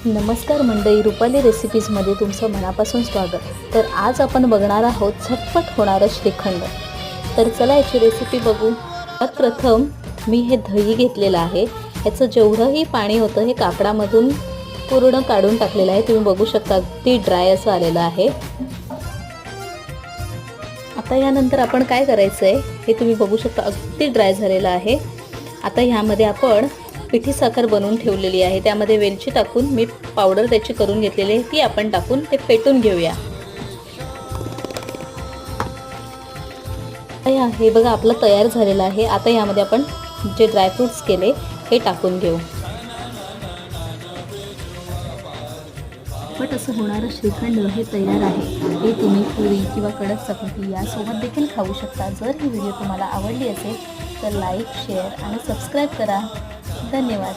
नमस्कार मंडळी, रुपाली रेसिपीजमध्ये तुमचं मनापासून स्वागत। तर आज आपण बघणार आहोत झटपट होणारं श्रीखंड। तर चला याची रेसिपी बघू। प्रथम मी हे दही घेतलेलं आहे। याचं जेवढंही पाणी होतं हे कापडामधून पूर्ण काढून टाकलेलं आहे। तुम्ही बघू शकता अगदी ड्राय असं आलेलं आहे। आता यानंतर आपण काय करायचं आहे हे तुम्ही बघू शकता, अगदी ड्राय झालेलं आहे। आता ह्यामध्ये आपण पिठी साखर बनवून ठेवलेली आहे। त्यामध्ये वेलची टाकून मी पावडर त्याची करून घेतलेली आहे, ती आपण टाकून ते पेटून घेऊया। हे बघा आपलं तयार झालेलं आहे। आता यामध्ये आपण जे ड्रायफ्रुट्स केले हे टाकून घेऊ। पण असं होणारं श्रीखंड हे तयार आहे। हे तुम्ही पुरी किंवा कडक चपाती यासोबत देखील खाऊ शकता। जर ही व्हिडिओ तुम्हाला आवडली असेल तर लाईक, शेअर आणि सबस्क्राईब करा। धन्यवाद।